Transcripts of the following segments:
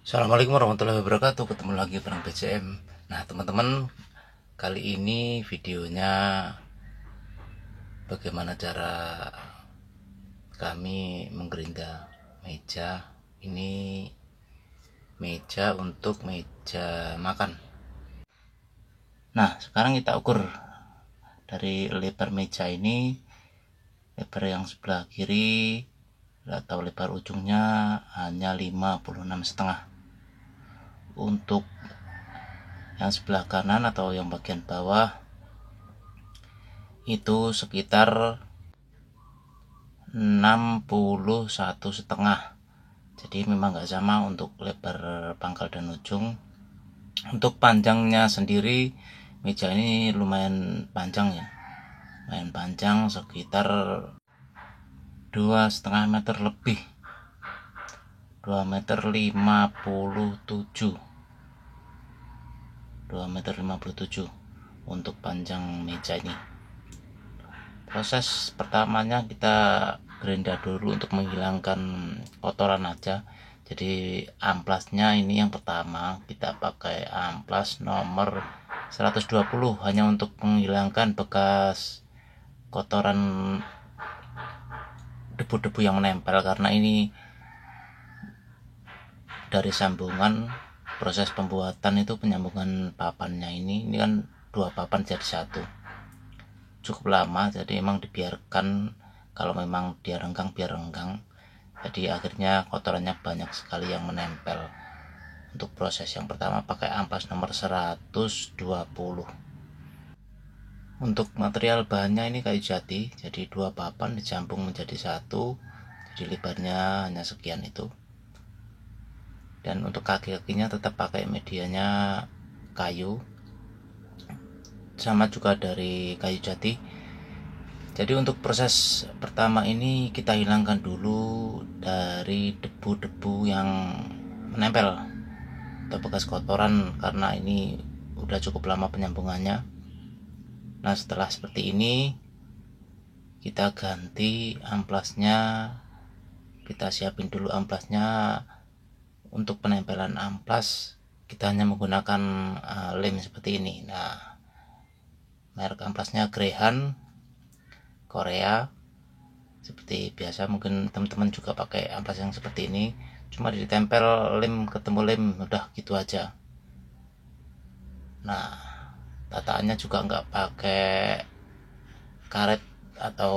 Assalamualaikum warahmatullahi wabarakatuh. Ketemu lagi bareng BCM. Nah teman-teman, kali ini videonya bagaimana cara kami menggerinda meja. Ini meja untuk meja makan. Nah sekarang kita ukur dari lebar meja ini. Lebar yang sebelah kiri atau lebar ujungnya hanya 56,5. Untuk yang sebelah kanan atau yang bagian bawah itu sekitar 61,5. Jadi memang nggak sama untuk lebar pangkal dan ujung. Untuk panjangnya sendiri meja ini lumayan panjang ya, lumayan panjang, sekitar 2,5 meter lebih, 2,57 meter, 2,57 meter untuk panjang meja ini. Proses pertamanya kita gerinda dulu untuk menghilangkan kotoran aja. Jadi amplasnya ini yang pertama kita pakai amplas nomor 120 hanya untuk menghilangkan bekas kotoran, debu-debu yang menempel, karena ini dari sambungan proses pembuatan itu penyambungan papannya ini kan 2 papan jadi 1, cukup lama. Jadi emang dibiarkan, kalau memang dia renggang biar renggang, jadi akhirnya kotorannya banyak sekali yang menempel. Untuk proses yang pertama pakai amplas nomor 120. Untuk material bahannya ini kayu jati, jadi 2 papan dijambung menjadi 1, jadi lebarnya hanya sekian itu. Dan untuk kaki-kakinya tetap pakai medianya kayu, sama juga dari kayu jati. Jadi untuk proses pertama ini kita hilangkan dulu dari debu-debu yang menempel atau bekas kotoran, karena ini udah cukup lama penyambungannya. Nah setelah seperti ini kita ganti amplasnya, kita siapin dulu amplasnya. Untuk penempelan amplas kita hanya menggunakan lem seperti ini. Nah merek amplasnya Grehan Korea. Seperti biasa mungkin teman-teman juga pakai amplas yang seperti ini, cuma ditempel lem, ketemu lem, udah gitu aja. Nah tataannya juga nggak pakai karet atau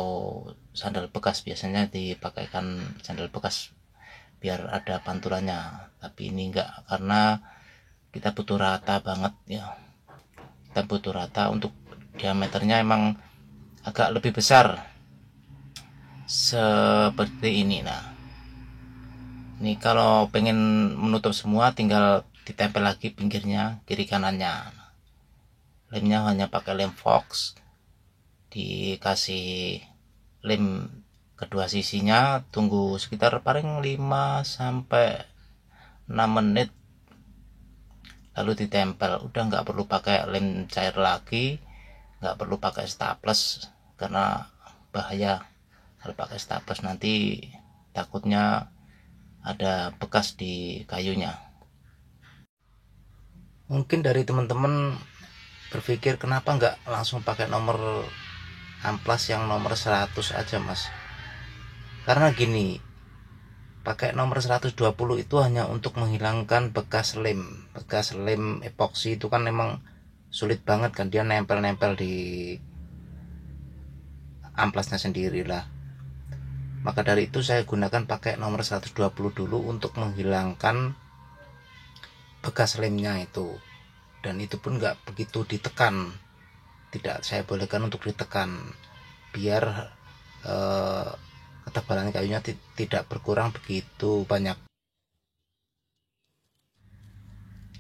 sandal bekas, biasanya dipakaikan sandal bekas biar ada pantulannya, tapi ini enggak, karena kita butuh rata banget ya. Kita butuh rata. Untuk diameternya emang agak lebih besar seperti ini. Nah ini kalau pengen menutup semua tinggal ditempel lagi pinggirnya kiri kanannya. Lemnya hanya pakai lem Fox, dikasih lem kedua sisinya, tunggu sekitar paling 5-6 menit, lalu ditempel. Udah nggak perlu pakai lem cair lagi, nggak perlu pakai staples, karena bahaya kalau pakai staples, nanti takutnya ada bekas di kayunya. Mungkin dari teman-teman berpikir kenapa nggak langsung pakai nomor amplas yang nomor 100 aja mas. Karena gini, pakai nomor 120 itu hanya untuk menghilangkan bekas lem epoksi. Itu kan memang sulit banget kan, dia nempel-nempel di amplasnya sendiri lah. Maka dari itu saya gunakan pakai nomor 120 dulu untuk menghilangkan bekas lemnya itu. Dan itu pun nggak begitu ditekan, tidak saya bolehkan untuk ditekan, biar ketebalan kayunya tidak berkurang begitu banyak.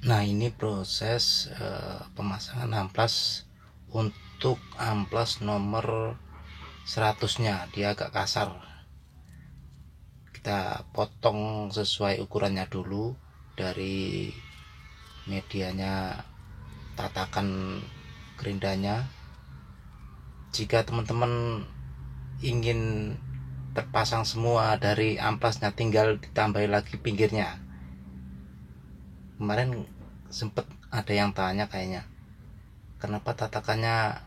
Nah ini proses pemasangan amplas untuk amplas nomor 100-nya. Dia agak kasar, kita potong sesuai ukurannya dulu dari medianya, tatakan gerindanya. Jika teman-teman ingin terpasang semua dari amplasnya, tinggal ditambahi lagi pinggirnya. kemarin sempet ada yang tanya kayaknya, kenapa tatakannya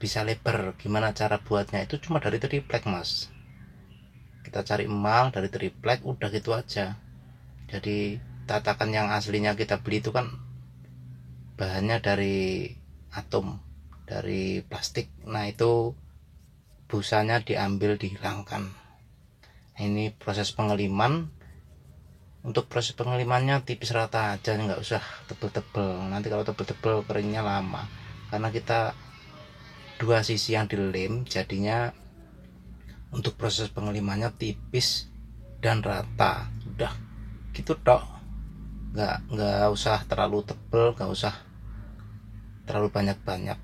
bisa lebar, gimana cara buatnya. Itu cuma dari triplek mas, kita cari emal dari triplek, udah gitu aja. Jadi tatakan yang aslinya kita beli itu kan bahannya dari atom, dari plastik. Nah itu busanya diambil, dihilangkan. Nah, ini proses pengeliman. Untuk proses pengelimannya tipis rata aja, nggak usah tebel-tebel. Nanti kalau tebel-tebel keringnya lama, karena kita dua sisi yang dilem, jadinya untuk proses pengelimannya tipis dan rata. Udah gitu tok, nggak usah terlalu tebel, nggak usah terlalu banyak-banyak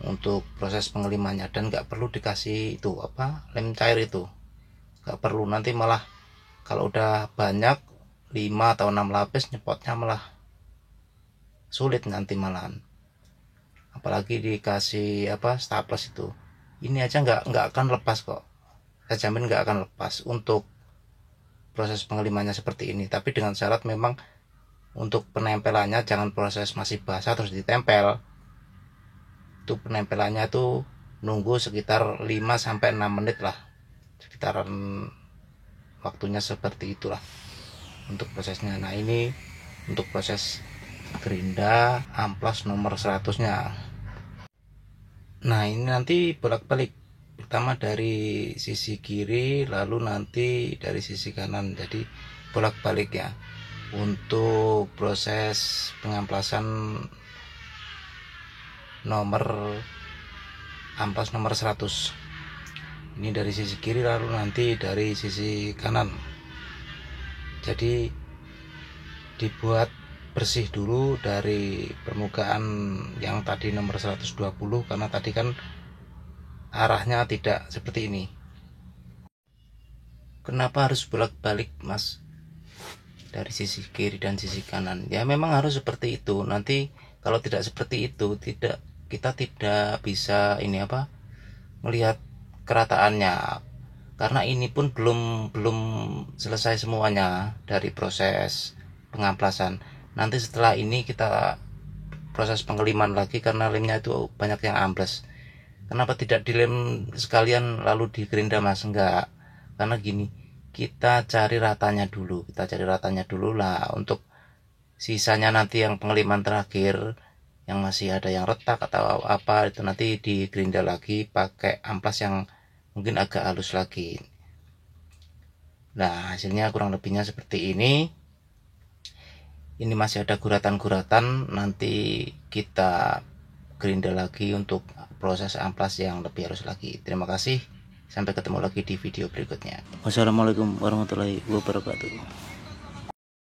untuk proses pengelimannya. Dan nggak perlu dikasih itu apa, lem cair itu nggak perlu. Nanti malah kalau udah banyak 5 atau 6 lapis, nyepotnya malah sulit nanti malahan. Apalagi dikasih apa, staples itu, ini aja nggak akan lepas kok, saya jamin nggak akan lepas untuk proses pengelimannya seperti ini. Tapi dengan syarat memang untuk penempelannya jangan proses masih basah terus ditempel. Itu penempelannya tuh nunggu sekitar 5-6 menit lah, sekitaran waktunya seperti itulah untuk prosesnya. Nah ini untuk proses gerinda amplas nomor 100 nya. Nah ini nanti bolak-balik, pertama dari sisi kiri, lalu nanti dari sisi kanan, jadi bolak-balik ya untuk proses pengamplasan nomor amplas nomor 100. Ini dari sisi kiri, lalu nanti dari sisi kanan. Jadi dibuat bersih dulu dari permukaan yang tadi nomor 120, karena tadi kan arahnya tidak seperti ini. Kenapa harus bolak-balik mas, dari sisi kiri dan sisi kanan? Ya memang harus seperti itu. Nanti kalau tidak seperti itu, kita tidak bisa ini apa, melihat kerataannya, karena ini pun belum selesai semuanya dari proses pengamplasan. Nanti setelah ini kita proses pengeliman lagi, karena lemnya itu banyak yang ambles. Kenapa tidak dilem sekalian lalu digerinda mas? Enggak, karena gini, kita cari ratanya dulu, lah. Untuk sisanya nanti yang pengeliman terakhir, yang masih ada yang retak atau apa, itu nanti digerinda lagi pakai amplas yang mungkin agak halus lagi. Nah hasilnya kurang lebihnya seperti ini. Ini masih ada guratan-guratan, nanti kita gerinda lagi untuk proses amplas yang lebih halus lagi. Terima kasih, sampai ketemu lagi di video berikutnya. Wassalamualaikum warahmatullahi wabarakatuh.